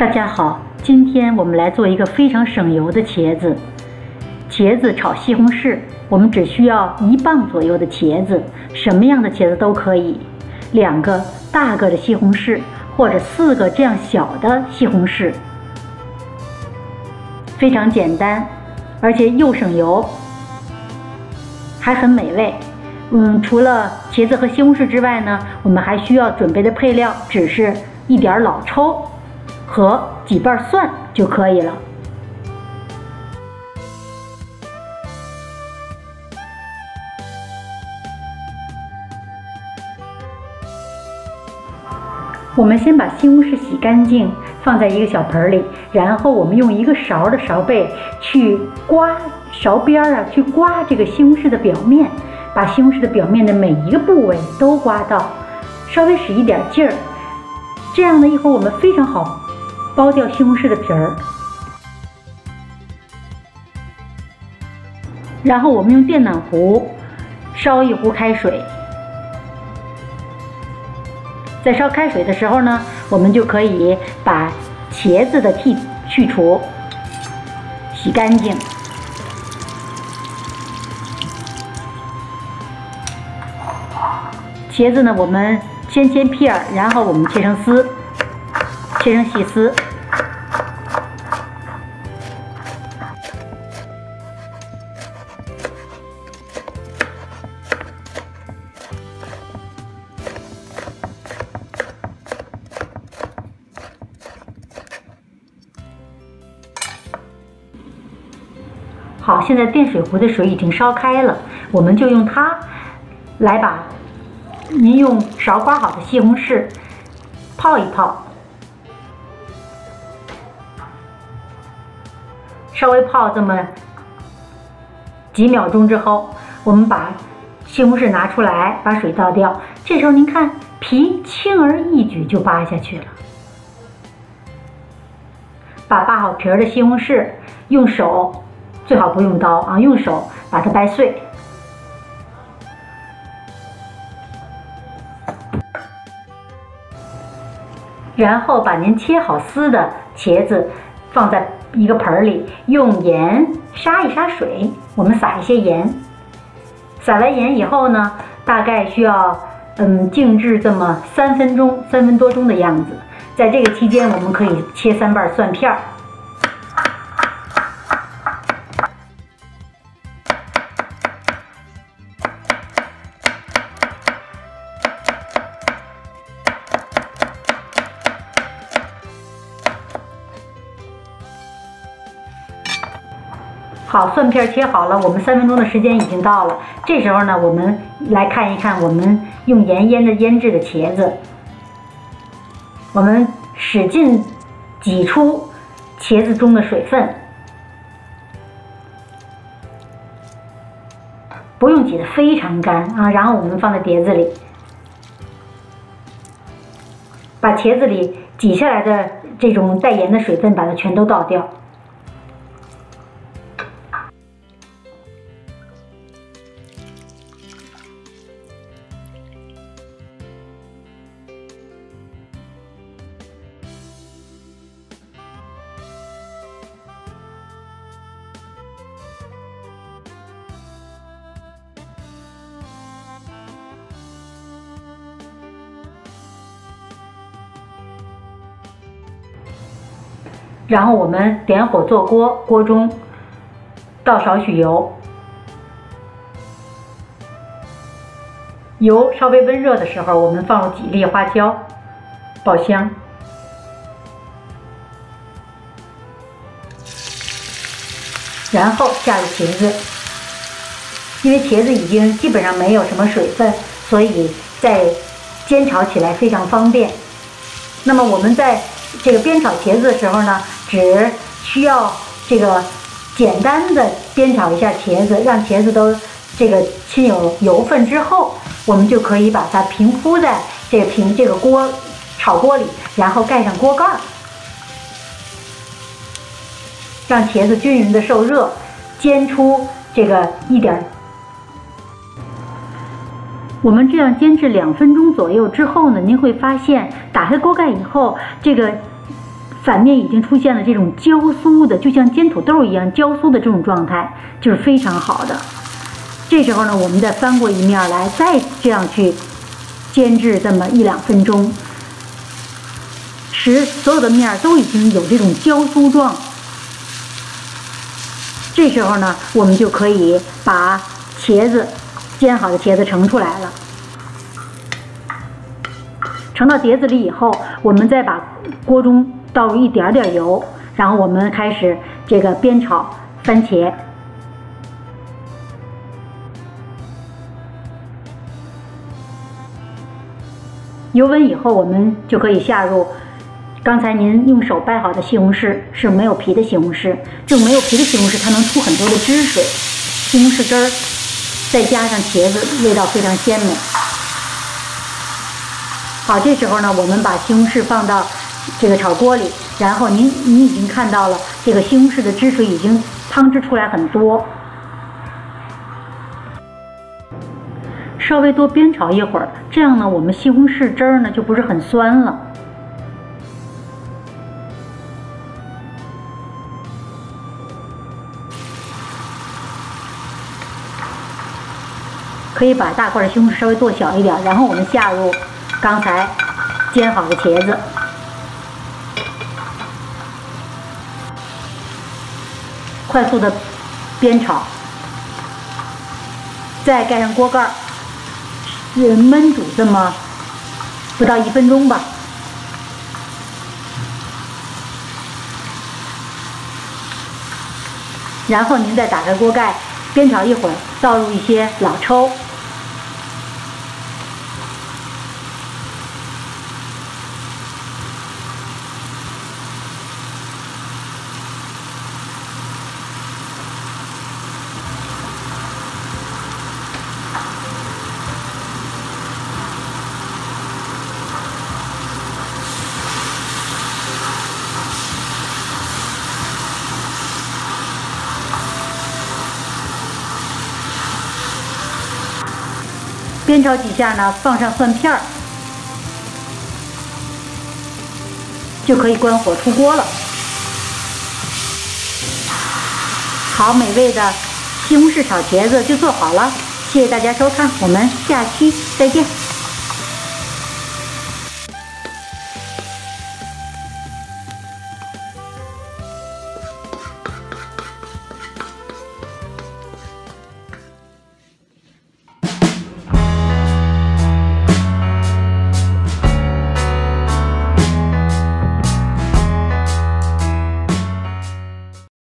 大家好，今天我们来做一个非常省油的茄子。茄子炒西红柿，我们只需要1磅左右的茄子，什么样的茄子都可以。2个大个的西红柿，或者4个这样小的西红柿，非常简单，而且又省油，还很美味。除了茄子和西红柿之外呢，我们还需要准备的配料只是一点老抽和几瓣蒜就可以了。我们先把西红柿洗干净，放在一个小盆里，然后我们用1个勺的勺背去刮勺边去刮这个西红柿的表面，把西红柿的表面的每一个部位都刮到，稍微使一点劲儿，这样呢，一会儿我们非常好剥掉西红柿的皮儿。然后我们用电暖壶烧1壶开水，在烧开水的时候呢，我们就可以把茄子的蒂去除，洗干净。茄子呢，我们先切片，然后我们切成丝，切成细丝。好，现在电水壶的水已经烧开了，我们就用它来把您用勺刮好的西红柿泡一泡，稍微泡这么几秒钟之后，我们把西红柿拿出来，把水倒掉。这时候您看，皮轻而易举就扒下去了。把扒好皮儿的西红柿用手，最好不用刀啊，用手把它掰碎。然后把您切好丝的茄子放在一个盆里，用盐杀一杀水，我们撒一些盐。撒完盐以后呢，大概需要静置这么3分多钟的样子。在这个期间，我们可以切3瓣蒜片。好，蒜片切好了，我们3分钟的时间已经到了。这时候呢，我们来看一看我们用盐腌制的茄子。我们使劲挤出茄子中的水分，不用挤得非常干啊。然后我们放在碟子里，把茄子里挤下来的这种带盐的水分，把它全都倒掉。然后我们点火做锅，锅中倒少许油，油稍微温热的时候，我们放入几粒花椒，爆香。然后下入茄子，因为茄子已经基本上没有什么水分，所以在煎炒起来非常方便。那么我们在这个煸炒茄子的时候呢，只需要这个简单的煸炒一下茄子，让茄子都这个亲有油分之后，我们就可以把它平铺在这个炒锅里，然后盖上锅盖，让茄子均匀的受热，煎出这个一点。我们这样煎制2分钟左右之后呢，您会发现打开锅盖以后，这个反面已经出现了这种焦酥的，就像煎土豆一样焦酥的这种状态，就是非常好的。这时候呢，我们再翻过一面来，再这样去煎制这么1-2分钟，使所有的面都已经有这种焦酥状。这时候呢，我们就可以把茄子煎好的茄子盛出来了。盛到碟子里以后，我们再把锅中倒入一点点油，然后我们开始这个煸炒番茄。油温以后，我们就可以下入刚才您用手掰好的西红柿，是没有皮的西红柿。这种没有皮的西红柿，它能出很多的汁水，西红柿汁儿，再加上茄子，味道非常鲜美。好，这时候呢，我们把西红柿放到这个炒锅里，然后你已经看到了这个西红柿的汁水已经汤汁出来很多，稍微多煸炒一会儿，这样呢，我们西红柿汁儿呢就不是很酸了。可以把大块的西红柿稍微剁小一点，然后我们下入刚才煎好的茄子，快速的煸炒，再盖上锅盖，焖煮这么不到1分钟吧。然后您再打开锅盖，煸炒一会儿，倒入一些老抽。煸炒几下呢，放上蒜片儿，就可以关火出锅了。好美味的西红柿炒茄子就做好了，谢谢大家收看，我们下期再见。